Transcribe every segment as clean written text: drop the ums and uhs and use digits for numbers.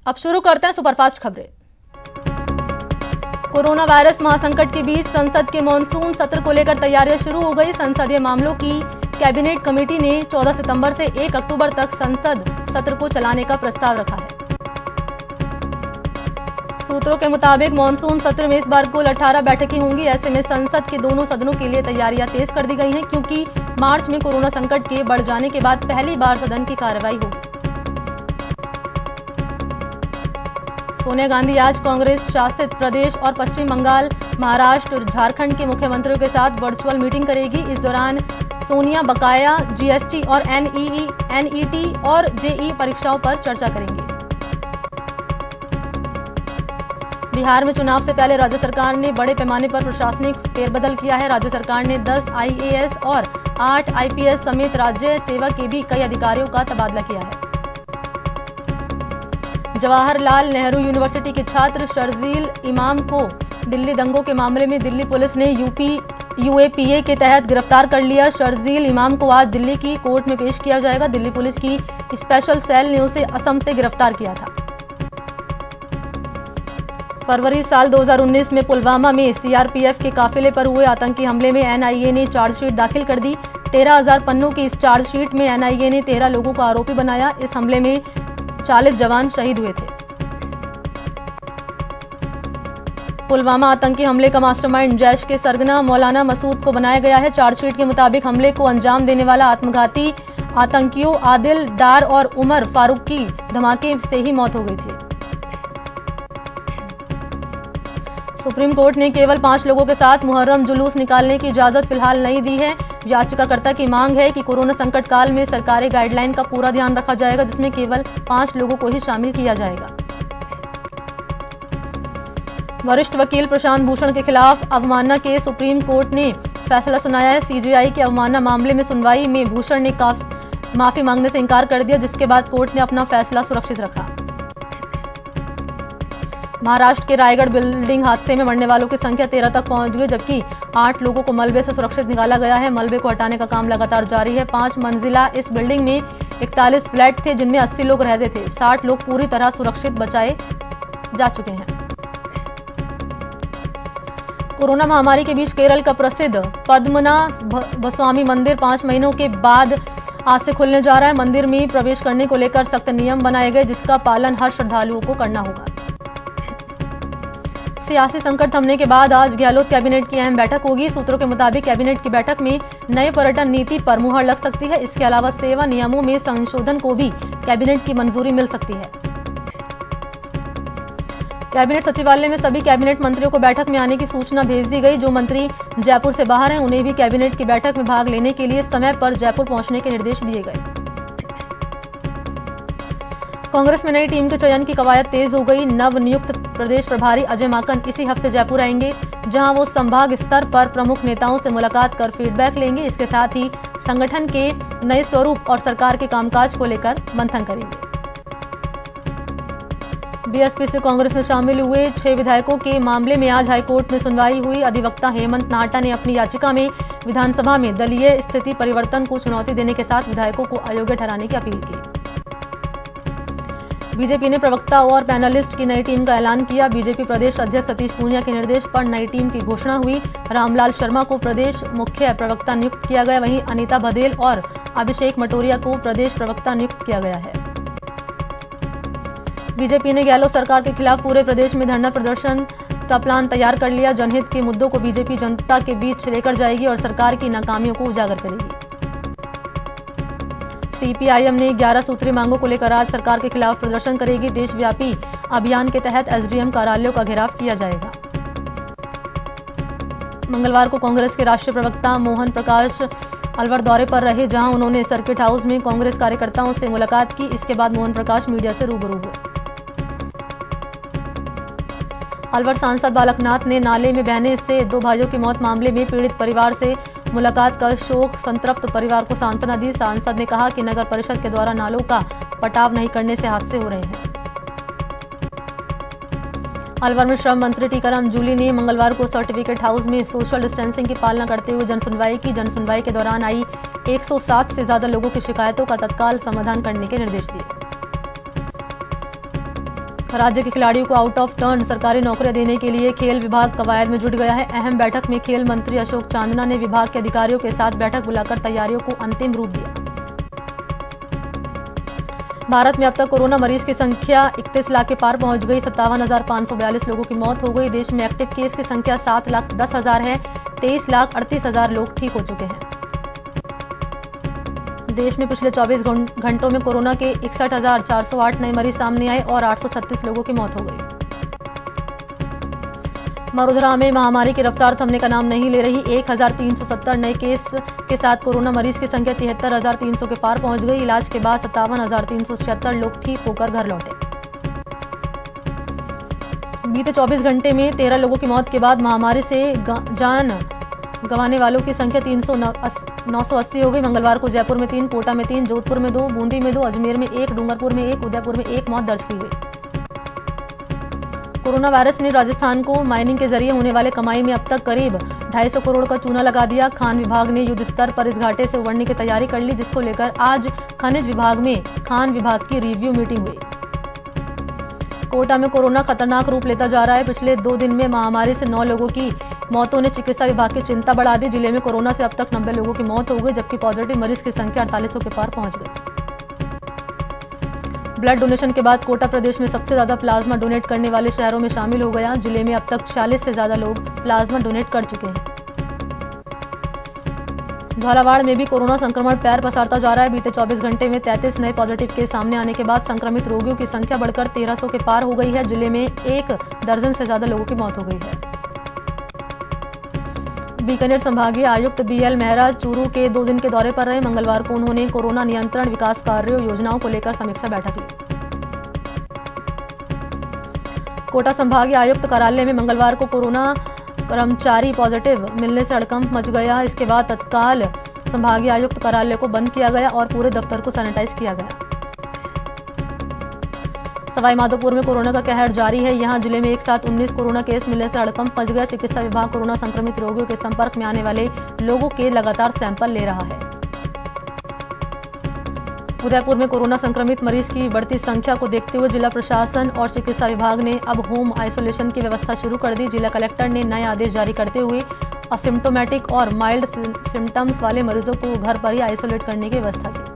अब शुरू करते हैं सुपरफास्ट खबरें। कोरोना वायरस महासंकट के बीच संसद के मॉनसून सत्र को लेकर तैयारियां शुरू हो गई। संसदीय मामलों की कैबिनेट कमेटी ने 14 सितंबर से 1 अक्टूबर तक संसद सत्र को चलाने का प्रस्ताव रखा है। सूत्रों के मुताबिक मॉनसून सत्र में इस बार कुल 18 बैठकें होंगी। ऐसे में संसद के दोनों सदनों के लिए तैयारियां तेज कर दी गई हैं, क्योंकि मार्च में कोरोना संकट के बढ़ जाने के बाद पहली बार सदन की कार्रवाई होगी। सोनिया गांधी आज कांग्रेस शासित प्रदेश और पश्चिम बंगाल, महाराष्ट्र, झारखंड के मुख्यमंत्रियों के साथ वर्चुअल मीटिंग करेगी। इस दौरान सोनिया बकाया जीएसटी और एनईटी और जेईई परीक्षाओं पर चर्चा करेंगी। बिहार में चुनाव से पहले राज्य सरकार ने बड़े पैमाने पर प्रशासनिक फेरबदल किया है। राज्य सरकार ने 10 आईएएस और 8 आईपीएस समेत राज्य सेवा के भी कई अधिकारियों का तबादला किया है। जवाहरलाल नेहरू यूनिवर्सिटी के छात्र शर्जील इमाम को दिल्ली दंगों के मामले में दिल्ली पुलिस ने यूएपीए के तहत गिरफ्तार कर लिया। शर्जील इमाम को आज दिल्ली की कोर्ट में पेश किया जाएगा। दिल्ली पुलिस की स्पेशल सेल ने उसे असम से गिरफ्तार किया था। फरवरी साल 2019 में पुलवामा में सीआरपीएफ के काफिले पर हुए आतंकी हमले में एनआईए ने चार्जशीट दाखिल कर दी। 13,000 पन्नों की इस चार्जशीट में एनआईए ने 13 लोगों को आरोपी बनाया। इस हमले में 40 जवान शहीद हुए थे। पुलवामा आतंकी हमले का मास्टरमाइंड जैश के सरगना मौलाना मसूद को बनाया गया है। चार्जशीट के मुताबिक हमले को अंजाम देने वाला आत्मघाती आतंकियों आदिल डार और उमर फारूक की धमाके से ही मौत हो गई थी। सुप्रीम कोर्ट ने केवल 5 लोगों के साथ मुहर्रम जुलूस निकालने की इजाजत फिलहाल नहीं दी है। याचिकाकर्ता की मांग है कि कोरोना संकट काल में सरकारी गाइडलाइन का पूरा ध्यान रखा जाएगा, जिसमें केवल 5 लोगों को ही शामिल किया जाएगा। वरिष्ठ वकील प्रशांत भूषण के खिलाफ अवमानना केस सुप्रीम कोर्ट ने फैसला सुनाया है। सीजेआई के अवमानना मामले में सुनवाई में भूषण ने माफी मांगने से इनकार कर दिया, जिसके बाद कोर्ट ने अपना फैसला सुरक्षित रखा। महाराष्ट्र के रायगढ़ बिल्डिंग हादसे में मरने वालों की संख्या 13 तक पहुंच गई, जबकि 8 लोगों को मलबे से सुरक्षित निकाला गया है। मलबे को हटाने का काम लगातार जारी है। 5 मंजिला इस बिल्डिंग में 41 फ्लैट थे, जिनमें 80 लोग रहते थे। 60 लोग पूरी तरह सुरक्षित बचाए जा चुके हैं। कोरोना महामारी के बीच केरल का प्रसिद्ध पद्मनाभस्वामी मंदिर 5 महीनों के बाद आज से खुलने जा रहा है। मंदिर में प्रवेश करने को लेकर सख्त नियम बनाए गए, जिसका पालन हर श्रद्धालुओं को करना होगा। सियासी संकट थमने के बाद आज गहलोत कैबिनेट की अहम बैठक होगी। सूत्रों के मुताबिक कैबिनेट की बैठक में नए पर्यटन नीति पर मुहर लग सकती है। इसके अलावा सेवा नियमों में संशोधन को भी कैबिनेट की मंजूरी मिल सकती है। कैबिनेट सचिवालय में सभी कैबिनेट मंत्रियों को बैठक में आने की सूचना भेज दी गई। जो मंत्री जयपुर से बाहर हैं, उन्हें भी कैबिनेट की बैठक में भाग लेने के लिए समय पर जयपुर पहुंचने के निर्देश दिए गए। कांग्रेस में नई टीम के चयन की कवायद तेज हो गई। नव नियुक्त प्रदेश प्रभारी अजय माकन इसी हफ्ते जयपुर आएंगे, जहां वो संभाग स्तर पर प्रमुख नेताओं से मुलाकात कर फीडबैक लेंगे। इसके साथ ही संगठन के नए स्वरूप और सरकार के कामकाज को लेकर मंथन करेंगे। बीएसपी से कांग्रेस में शामिल हुए 6 विधायकों के मामले में आज हाईकोर्ट में सुनवाई हुई। अधिवक्ता हेमंत नाहटा ने अपनी याचिका में विधानसभा में दलीय स्थिति परिवर्तन को चुनौती देने के साथ विधायकों को अयोग्य ठहराने की अपील की। बीजेपी ने प्रवक्ता और पैनलिस्ट की नई टीम का ऐलान किया। बीजेपी प्रदेश अध्यक्ष सतीश पूनिया के निर्देश पर नई टीम की घोषणा हुई। रामलाल शर्मा को प्रदेश मुख्य प्रवक्ता नियुक्त किया गया, वहीं अनीता बघेल और अभिषेक मटोरिया को प्रदेश प्रवक्ता नियुक्त किया गया है। बीजेपी ने गहलोत सरकार के खिलाफ पूरे प्रदेश में धरना प्रदर्शन का प्लान तैयार कर लिया। जनहित के मुद्दों को बीजेपी जनता के बीच लेकर जाएगी और सरकार की नाकामियों को उजागर करेगी। सीपीआईएम ने 11 सूत्रीय मांगों को लेकर आज सरकार के खिलाफ प्रदर्शन करेगी। देशव्यापी अभियान के तहत एसडीएम कार्यालयों का घेराव किया जाएगा। मंगलवार को कांग्रेस के राष्ट्रीय प्रवक्ता मोहन प्रकाश अलवर दौरे पर रहे, जहां उन्होंने सर्किट हाउस में कांग्रेस कार्यकर्ताओं से मुलाकात की। इसके बाद मोहन प्रकाश मीडिया से रूबरू हुए। अलवर सांसद बालकनाथ ने नाले में बहने से 2 भाइयों की मौत मामले में पीड़ित परिवार से मुलाकात कर शोक संतप्त परिवार को सांत्वना दी। सांसद ने कहा कि नगर परिषद के द्वारा नालों का पटाव नहीं करने से हादसे हो रहे हैं। अलवर में श्रम मंत्री टीकाराम जूली ने मंगलवार को सर्टिफिकेट हाउस में सोशल डिस्टेंसिंग की पालना करते हुए जनसुनवाई की। जनसुनवाई के दौरान आई 107 से ज्यादा लोगों की शिकायतों का तत्काल समाधान करने के निर्देश दिए। राज्य के खिलाड़ियों को आउट ऑफ टर्न सरकारी नौकरियां देने के लिए खेल विभाग कवायद में जुट गया है। अहम बैठक में खेल मंत्री अशोक चांदना ने विभाग के अधिकारियों के साथ बैठक बुलाकर तैयारियों को अंतिम रूप दिया। भारत में अब तक कोरोना मरीज की संख्या 31 लाख के पार पहुंच गई। 57,542 लोगों की मौत हो गई। देश में एक्टिव केस की संख्या 7,10,000 है। 23,38,000 लोग ठीक हो चुके हैं। देश में पिछले 24 घंटों में कोरोना के 61,408 नए मरीज सामने आए और 836 लोगों की मौत हो गई। मरुधरा में महामारी की रफ्तार थमने का नाम नहीं ले रही। 1,370 नए केस के साथ कोरोना मरीज की संख्या 73,300 के पार पहुंच गई। इलाज के बाद 57,376 लोग ठीक होकर घर लौटे। बीते 24 घंटे में 13 लोगों की मौत के बाद महामारी से जान गंवाने वालों की संख्या 980 हो गई। मंगलवार को जयपुर में 3, कोटा में 3, जोधपुर में 2, बूंदी में 2, अजमेर में 1, डूंगरपुर में 1, उदयपुर में 1 मौत दर्ज की गई। कोरोना वायरस ने राजस्थान को माइनिंग के जरिए होने वाले कमाई में अब तक करीब 250 करोड़ का चूना लगा दिया। खान विभाग ने युद्ध स्तर पर इस घाटे से उबरने की तैयारी कर ली, जिसको लेकर आज खनिज विभाग में खान विभाग की रिव्यू मीटिंग हुई। कोटा में कोरोना खतरनाक रूप लेता जा रहा है। पिछले 2 दिन में महामारी से 9 लोगों की मौतों ने चिकित्सा विभाग की चिंता बढ़ा दी। जिले में कोरोना से अब तक 90 लोगों की मौत हो गई, जबकि पॉजिटिव मरीज की संख्या 4800 के पार पहुंच गई। ब्लड डोनेशन के बाद कोटा प्रदेश में सबसे ज्यादा प्लाज्मा डोनेट करने वाले शहरों में शामिल हो गया। जिले में अब तक 46 से ज्यादा लोग प्लाज्मा डोनेट कर चुके हैं। झालावाड़ में भी कोरोना संक्रमण पैर पसारता जा रहा है। बीते 24 घंटे में 33 नए पॉजिटिव केस सामने आने के बाद संक्रमित रोगियों की संख्या बढ़कर 1300 के पार हो गई है। जिले में 1 दर्जन से ज्यादा लोगों की मौत हो गई है। बीकानेर संभागीय आयुक्त BL मेहरा चूरू के 2 दिन के दौरे पर रहे। मंगलवार को उन्होंने कोरोना नियंत्रण, विकास कार्यों, योजनाओं को लेकर समीक्षा बैठक ली। कोटा संभागीय आयुक्त कार्यालय में मंगलवार को कोरोना कर्मचारी पॉजिटिव मिलने से हड़कंप मच गया। इसके बाद तत्काल संभागीय आयुक्त कार्यालय को बंद किया गया और पूरे दफ्तर को सैनिटाइज किया गया। सवाई माधोपुर में कोरोना का कहर जारी है। यहां जिले में एक साथ 19 कोरोना केस मिलने से हड़कंप मच गया। चिकित्सा विभाग कोरोना संक्रमित रोगियों के संपर्क में आने वाले लोगों के लगातार सैंपल ले रहा है। उदयपुर में कोरोना संक्रमित मरीज की बढ़ती संख्या को देखते हुए जिला प्रशासन और चिकित्सा विभाग ने अब होम आइसोलेशन की व्यवस्था शुरू कर दी। जिला कलेक्टर ने नए आदेश जारी करते हुए असिम्प्टोमेटिक और माइल्ड सिम्टम्स वाले मरीजों को घर पर ही आइसोलेट करने की व्यवस्था की।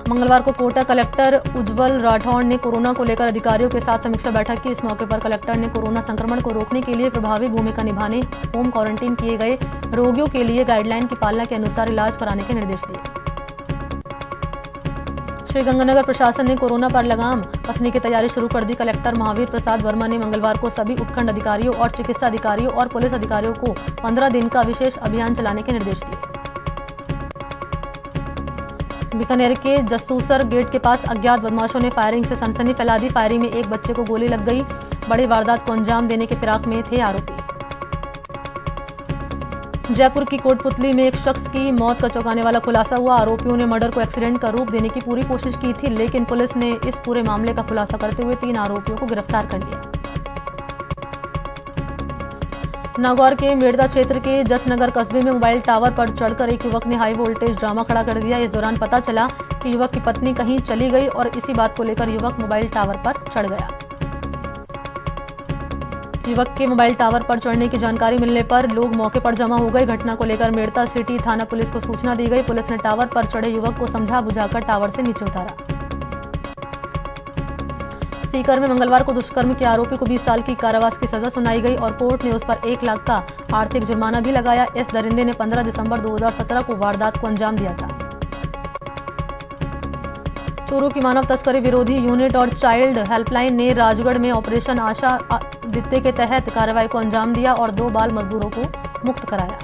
मंगलवार को कोटा कलेक्टर उज्जवल राठौड़ ने कोरोना को लेकर अधिकारियों के साथ समीक्षा बैठक की। इस मौके पर कलेक्टर ने कोरोना संक्रमण को रोकने के लिए प्रभावी भूमिका निभाने, होम क्वारंटीन किए गए रोगियों के लिए गाइडलाइन की पालना के अनुसार इलाज कराने के निर्देश दिए। श्रीगंगानगर प्रशासन ने कोरोना पर लगाम कसने की तैयारी शुरू कर दी। कलेक्टर महावीर प्रसाद वर्मा ने मंगलवार को सभी उपखंड अधिकारियों और चिकित्सा अधिकारियों और पुलिस अधिकारियों को 15 दिन का विशेष अभियान चलाने के निर्देश दिए। बीकानेर के जसूसर गेट के पास अज्ञात बदमाशों ने फायरिंग से सनसनी फैला दी। फायरिंग में एक बच्चे को गोली लग गई। बड़ी वारदात को अंजाम देने के फिराक में थे आरोपी। जयपुर की कोटपुतली में एक शख्स की मौत का चौंकाने वाला खुलासा हुआ। आरोपियों ने मर्डर को एक्सीडेंट का रूप देने की पूरी कोशिश की थी, लेकिन पुलिस ने इस पूरे मामले का खुलासा करते हुए 3 आरोपियों को गिरफ्तार कर लिया। नागौर के मेड़ता क्षेत्र के जसनगर कस्बे में मोबाइल टावर पर चढ़कर एक युवक ने हाई वोल्टेज ड्रामा खड़ा कर दिया। इस दौरान पता चला कि युवक की पत्नी कहीं चली गई और इसी बात को लेकर युवक मोबाइल टावर पर चढ़ गया। युवक के मोबाइल टावर पर चढ़ने की जानकारी मिलने पर लोग मौके पर जमा हो गए। घटना को लेकर मेड़ता सिटी थाना पुलिस को सूचना दी गई। पुलिस ने टावर पर चढ़े युवक को समझा बुझाकर टावर से नीचे उतारा। सीकर में मंगलवार को दुष्कर्म के आरोपी को 20 साल की कारावास की सजा सुनाई गई और कोर्ट ने उस पर 1 लाख का आर्थिक जुर्माना भी लगाया। इस दरिंदे ने 15 दिसंबर 2017 को वारदात को अंजाम दिया था। चूरू की मानव तस्करी विरोधी यूनिट और चाइल्ड हेल्पलाइन ने राजगढ़ में ऑपरेशन आशा आदित्य के तहत कार्रवाई को अंजाम दिया और 2 बाल मजदूरों को मुक्त कराया।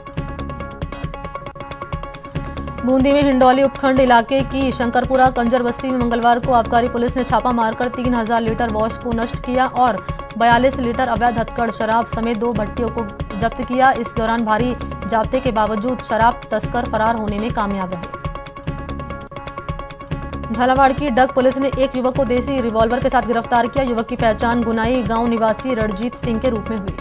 बूंदी में हिंडौली उपखंड इलाके की शंकरपुरा कंजर बस्ती में मंगलवार को आबकारी पुलिस ने छापा मारकर 3000 लीटर वॉश को नष्ट किया और 42 लीटर अवैध हथकढ़ शराब समेत 2 भट्टियों को जब्त किया। इस दौरान भारी जाब्ते के बावजूद शराब तस्कर फरार होने में कामयाब रहे। झालावाड़ की डग पुलिस ने एक युवक को देसी रिवॉल्वर के साथ गिरफ्तार किया। युवक की पहचान गुनाई गांव निवासी रणजीत सिंह के रूप में हुई।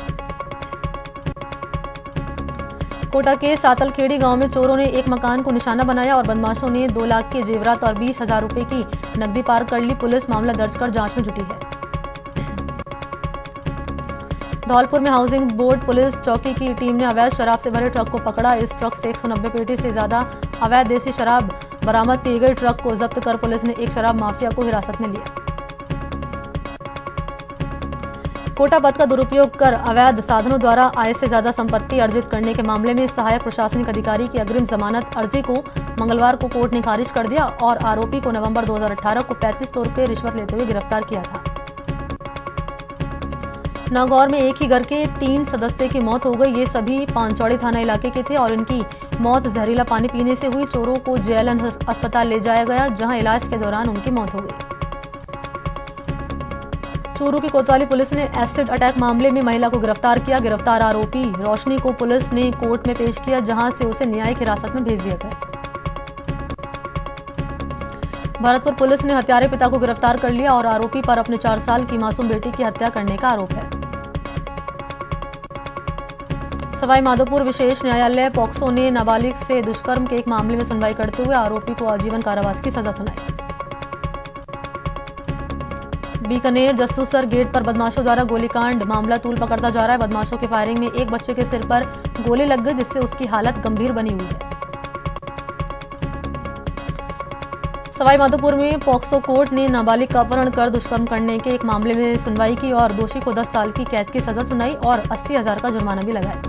कोटा के सातलखेड़ी गांव में चोरों ने एक मकान को निशाना बनाया और बदमाशों ने 2 लाख के जेवरात और 20,000 रुपए की नकदी पार कर ली। पुलिस मामला दर्ज कर जांच में जुटी है। धौलपुर में हाउसिंग बोर्ड पुलिस चौकी की टीम ने अवैध शराब से भरे ट्रक को पकड़ा। इस ट्रक से 190 पेटी से ज्यादा अवैध देसी शराब बरामद की गई। ट्रक को जब्त कर पुलिस ने एक शराब माफिया को हिरासत में लिया। कोटा पद का दुरुपयोग कर अवैध साधनों द्वारा आय से ज्यादा संपत्ति अर्जित करने के मामले में सहायक प्रशासनिक अधिकारी की अग्रिम जमानत अर्जी को मंगलवार को कोर्ट ने खारिज कर दिया और आरोपी को नवंबर 2018 को 3500 रुपये रिश्वत लेते हुए गिरफ्तार किया था। नागौर में एक ही घर के 3 सदस्य की मौत हो गई। ये सभी पांचौड़ी थाना इलाके के थे और इनकी मौत जहरीला पानी पीने से हुई। चोरों को जेएलएन अस्पताल ले जाया गया, जहां इलाज के दौरान उनकी मौत हो गई। चूरू की कोतवाली पुलिस ने एसिड अटैक मामले में महिला को गिरफ्तार किया। गिरफ्तार आरोपी रोशनी को पुलिस ने कोर्ट में पेश किया, जहां से उसे न्यायिक हिरासत में भेज दिया गया। भरतपुर पुलिस ने हत्यारे पिता को गिरफ्तार कर लिया और आरोपी पर अपने 4 साल की मासूम बेटी की हत्या करने का आरोप है। सवाई माधोपुर विशेष न्यायालय पॉक्सो ने नाबालिग से दुष्कर्म के एक मामले में सुनवाई करते हुए आरोपी को आजीवन कारावास की सजा सुनाई। बीकानेर जस्सूसर गेट पर बदमाशों द्वारा गोलीकांड मामला तूल पकड़ता जा रहा है। बदमाशों की फायरिंग में एक बच्चे के सिर पर गोली लग गई, जिससे उसकी हालत गंभीर बनी हुई है। सवाई माधोपुर में पॉक्सो कोर्ट ने नाबालिग का अपहरण कर दुष्कर्म करने के एक मामले में सुनवाई की और दोषी को 10 साल की कैद की सजा सुनाई और 80,000 का जुर्माना भी लगाया।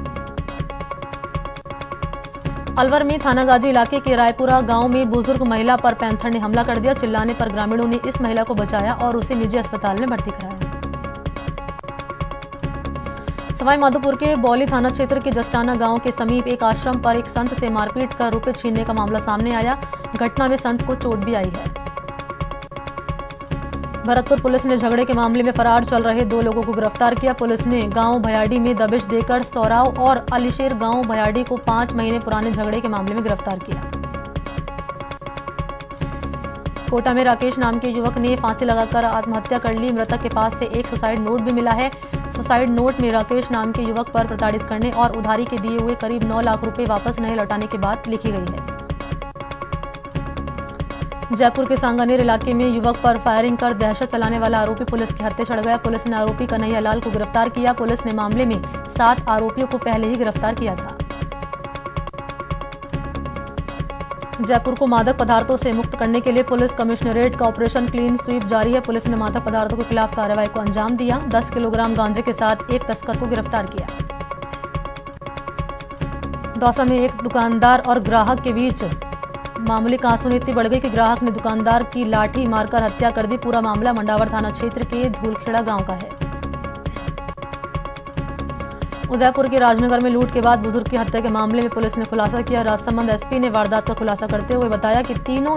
अलवर में थानागाजी इलाके के रायपुरा गांव में बुजुर्ग महिला पर पैंथर ने हमला कर दिया। चिल्लाने पर ग्रामीणों ने इस महिला को बचाया और उसे निजी अस्पताल में भर्ती कराया। सवाई माधोपुर के बौली थाना क्षेत्र के जस्टाना गांव के समीप एक आश्रम पर एक संत से मारपीट कर रुपए छीनने का मामला सामने आया। घटना में संत को चोट भी आई है। भरतपुर पुलिस ने झगड़े के मामले में फरार चल रहे 2 लोगों को गिरफ्तार किया। पुलिस ने गांव भयाडी में दबिश देकर सौराव और अलीशेर गांव भयाडी को 5 महीने पुराने झगड़े के मामले में गिरफ्तार किया। कोटा में राकेश नाम के युवक ने फांसी लगाकर आत्महत्या कर ली। मृतक के पास से एक सुसाइड नोट भी मिला है। सुसाइड नोट में राकेश नाम के युवक पर प्रताड़ित करने और उधारी के दिए हुए करीब 9 लाख रुपए वापस नहीं लौटाने की बात लिखी गई है। जयपुर के सांगानेर इलाके में युवक पर फायरिंग कर दहशत चलाने वाला आरोपी पुलिस के हत्थे चढ़ गया। पुलिस ने आरोपी कन्हैया लाल को गिरफ्तार किया। पुलिस ने मामले में 7 आरोपियों को पहले ही गिरफ्तार किया था। जयपुर को मादक पदार्थों से मुक्त करने के लिए पुलिस कमिश्नरेट का ऑपरेशन क्लीन स्वीप जारी है। पुलिस ने मादक पदार्थों के खिलाफ कार्रवाई को अंजाम दिया। 10 किलोग्राम गांजे के साथ एक तस्कर को गिरफ्तार किया। दौसा में एक दुकानदार और ग्राहक के बीच मामूली कहासुनी इतनी बढ़ गई कि ग्राहक ने दुकानदार की लाठी मारकर हत्या कर दी। पूरा मामला मंडावर थाना क्षेत्र के धूलखेड़ा गांव का है। उदयपुर के राजनगर में लूट के बाद बुजुर्ग की हत्या के मामले में पुलिस ने खुलासा किया। राजसमंद एसपी ने वारदात का खुलासा करते हुए बताया कि तीनों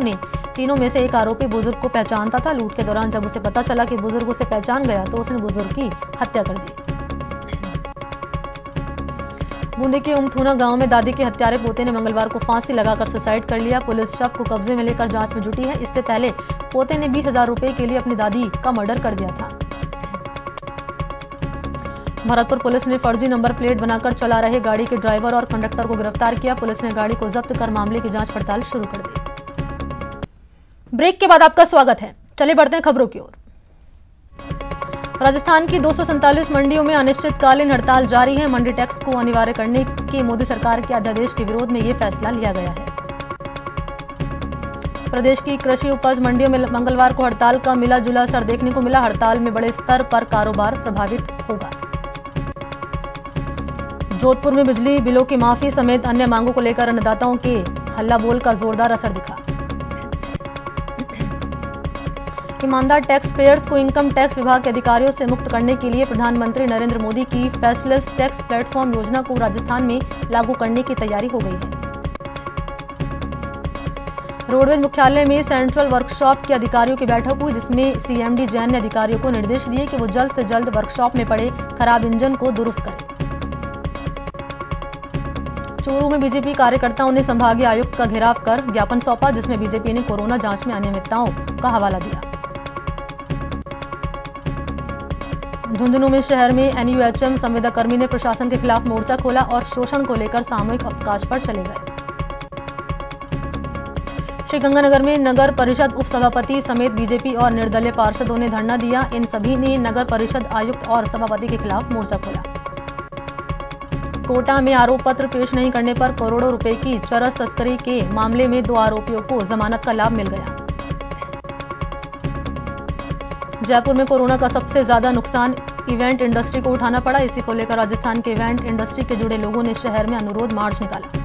में से एक आरोपी बुजुर्ग को पहचानता था। लूट के दौरान जब उसे पता चला कि बुजुर्ग उसे पहचान गया तो उसने बुजुर्ग की हत्या कर दी। बूंदी के उमथुना गांव में दादी के हत्यारे पोते ने मंगलवार को फांसी लगाकर सुसाइड कर लिया। पुलिस शव को कब्जे में लेकर जांच में जुटी है। इससे पहले पोते ने 20,000 रुपए के लिए अपनी दादी का मर्डर कर दिया था। भरतपुर पुलिस ने फर्जी नंबर प्लेट बनाकर चला रहे गाड़ी के ड्राइवर और कंडक्टर को गिरफ्तार किया। पुलिस ने गाड़ी को जब्त कर मामले की जांच पड़ताल शुरू कर दी। ब्रेक के बाद आपका स्वागत है। चलिए बढ़ते हैं खबरों की ओर। राजस्थान की 247 मंडियों में अनिश्चितकालीन हड़ताल जारी है। मंडी टैक्स को अनिवार्य करने के मोदी सरकार के अध्यादेश के विरोध में यह फैसला लिया गया है। प्रदेश की कृषि उपज मंडियों में मंगलवार को हड़ताल का मिला जुला असर देखने को मिला। हड़ताल में बड़े स्तर पर कारोबार प्रभावित होगा। जोधपुर में बिजली बिलों की माफी समेत अन्य मांगों को लेकर अन्नदाताओं के हल्ला बोल का जोरदार असर दिखा। ईमानदार टैक्स पेयर्स को इनकम टैक्स विभाग के अधिकारियों से मुक्त करने के लिए प्रधानमंत्री नरेंद्र मोदी की फेसलेस टैक्स प्लेटफॉर्म योजना को राजस्थान में लागू करने की तैयारी हो गई है। रोडवेज मुख्यालय में सेंट्रल वर्कशॉप के अधिकारियों की बैठक हुई, जिसमें सीएमडी जैन ने अधिकारियों को निर्देश दिए कि वो जल्द से जल्द वर्कशॉप में पड़े खराब इंजन को दुरुस्त करें। चूरू में बीजेपी कार्यकर्ताओं ने संभागीय आयुक्त का घेराव कर ज्ञापन सौंपा, जिसमें बीजेपी ने कोरोना जांच में अनियमितताओं का हवाला दिया। झुंझुनू में शहर में NUHM संविदाकर्मी ने प्रशासन के खिलाफ मोर्चा खोला और शोषण को लेकर सामूहिक अवकाश पर चले गए। श्रीगंगानगर में नगर परिषद उपसभापति समेत बीजेपी और निर्दलीय पार्षदों ने धरना दिया। इन सभी ने नगर परिषद आयुक्त और सभापति के खिलाफ मोर्चा खोला। कोटा में आरोप पत्र पेश नहीं करने पर करोड़ों रुपए की चरस तस्करी के मामले में 2 आरोपियों को जमानत का लाभ मिल गया। जयपुर में कोरोना का सबसे ज्यादा नुकसान इवेंट इंडस्ट्री को उठाना पड़ा। इसी को लेकर राजस्थान के इवेंट इंडस्ट्री के जुड़े लोगों ने शहर में अनुरोध मार्च निकाला।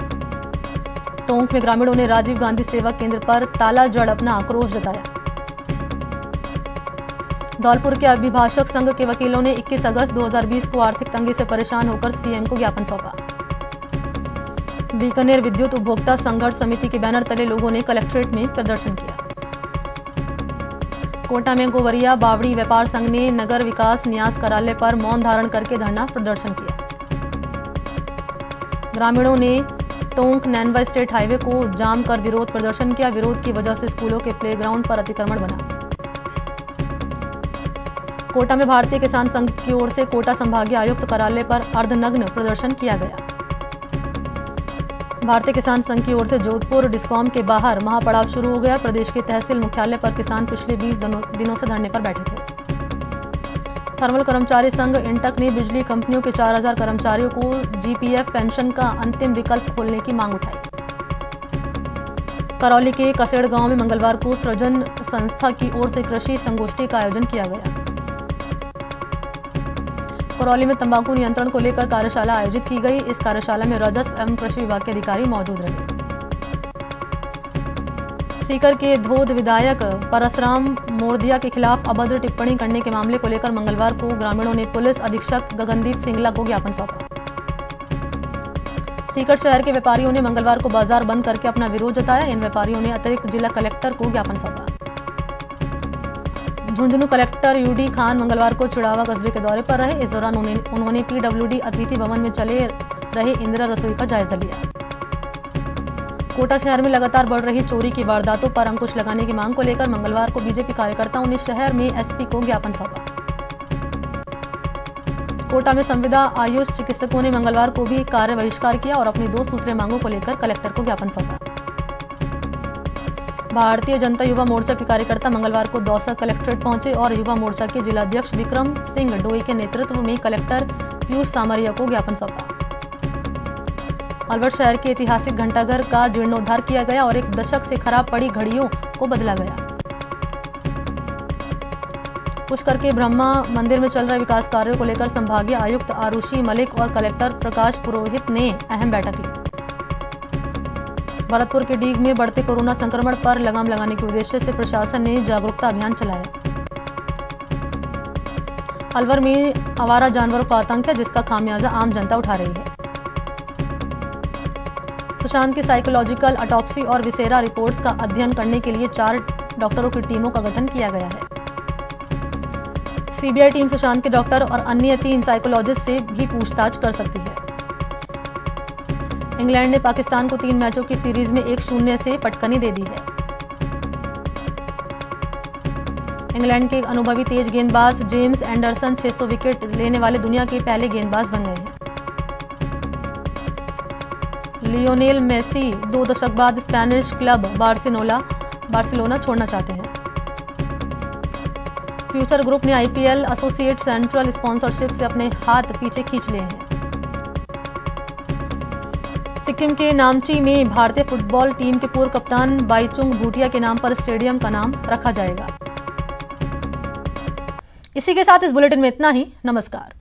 टोंक में ग्रामीणों ने राजीव गांधी सेवा केंद्र पर ताला जड़ अपना आक्रोश जताया। धौलपुर के अभिभाषक संघ के वकीलों ने 21 अगस्त 2020 को आर्थिक तंगी से परेशान होकर सीएम को ज्ञापन सौंपा। बीकानेर विद्युत उपभोक्ता संघर्ष समिति के बैनर तले लोगों ने कलेक्ट्रेट में प्रदर्शन किया। कोटा में गोवरिया बावड़ी व्यापार संघ ने नगर विकास न्यास कार्यालय पर मौन धारण करके धरना प्रदर्शन किया। ग्रामीणों ने टोंक नैनवा स्टेट हाईवे को जाम कर विरोध प्रदर्शन किया। विरोध की वजह से स्कूलों के प्लेग्राउंड पर अतिक्रमण बना। कोटा में भारतीय किसान संघ की ओर से कोटा संभागीय आयुक्त कार्यालय पर अर्धनग्न प्रदर्शन किया गया। भारतीय किसान संघ की ओर से जोधपुर डिस्कॉम के बाहर महापड़ाव शुरू हो गया। प्रदेश के तहसील मुख्यालय पर किसान पिछले 20 दिनों से धरने पर बैठे थे। थर्मल कर्मचारी संघ इंटक ने बिजली कंपनियों के 4000 कर्मचारियों को GPF पेंशन का अंतिम विकल्प खोलने की मांग उठाई। करौली के कसेड़ गांव में मंगलवार को सृजन संस्था की ओर से कृषि संगोष्ठी का आयोजन किया गया। करौली में तंबाकू नियंत्रण को लेकर कार्यशाला आयोजित की गई। इस कार्यशाला में राजस्व एवं कृषि विभाग के अधिकारी मौजूद रहे। सीकर के धोद विधायक परसराम मोरदिया के खिलाफ अभद्र टिप्पणी करने के मामले को लेकर मंगलवार को ग्रामीणों ने पुलिस अधीक्षक गगनदीप सिंगला को ज्ञापन सौंपा। सीकर शहर के व्यापारियों ने मंगलवार को बाजार बंद करके अपना विरोध जताया। इन व्यापारियों ने अतिरिक्त जिला कलेक्टर को ज्ञापन सौंपा। झुंझुनू कलेक्टर UD खान मंगलवार को चुड़ावा कस्बे के दौरे पर रहे। इस दौरान उन्होंने PWD अतिथि भवन में चले रहे इंदिरा रसोई का जायजा लिया। कोटा शहर में लगातार बढ़ रही चोरी की वारदातों पर अंकुश लगाने की मांग को लेकर मंगलवार को बीजेपी कार्यकर्ताओं ने शहर में SP को ज्ञापन सौंपा। कोटा में संविदा आयुष चिकित्सकों ने मंगलवार को भी कार्य बहिष्कार किया और अपनी 2 सूत्रीय मांगों को लेकर कलेक्टर को ज्ञापन सौंपा। भारतीय जनता युवा मोर्चा के कार्यकर्ता मंगलवार को दौसा कलेक्ट्रेट पहुंचे और युवा मोर्चा के जिलाध्यक्ष विक्रम सिंह डोई के नेतृत्व में कलेक्टर पीयूष सामरिया को ज्ञापन सौंपा। अलवर शहर के ऐतिहासिक घंटाघर का जीर्णोद्धार किया गया और 1 दशक से खराब पड़ी घड़ियों को बदला गया। पुष्कर के ब्रह्मा मंदिर में चल रहे विकास कार्यों को लेकर संभागीय आयुक्त आरुषि मलिक और कलेक्टर प्रकाश पुरोहित ने अहम बैठक ली। भरतपुर के डीग में बढ़ते कोरोना संक्रमण पर लगाम लगाने के उद्देश्य से प्रशासन ने जागरूकता अभियान चलाया। अलवर में आवारा जानवरों का आतंक है, जिसका खामियाजा आम जनता उठा रही है। सुशांत की साइकोलॉजिकल ऑटोप्सी और विसेरा रिपोर्ट्स का अध्ययन करने के लिए 4 डॉक्टरों की टीमों का गठन किया गया है। CBI टीम सुशांत के डॉक्टर और अन्य 3 साइकोलॉजिस्ट से भी पूछताछ कर सकती है। इंग्लैंड ने पाकिस्तान को 3 मैचों की सीरीज में 1-0 से पटकनी दे दी है। इंग्लैंड के अनुभवी तेज गेंदबाज जेम्स एंडरसन 600 विकेट लेने वाले दुनिया के पहले गेंदबाज बन गए हैं। लियोनेल मेसी 2 दशक बाद स्पेनिश क्लब बार्सिलोना छोड़ना चाहते हैं। फ्यूचर ग्रुप ने IPL एसोसिएट सेंट्रल स्पॉन्सरशिप से अपने हाथ पीछे खींच लिए हैं। सिक्किम के नामची में भारतीय फुटबॉल टीम के पूर्व कप्तान बाईचुंग भूटिया के नाम पर स्टेडियम का नाम रखा जाएगा। इसी के साथ इस बुलेटिन में इतना ही। नमस्कार।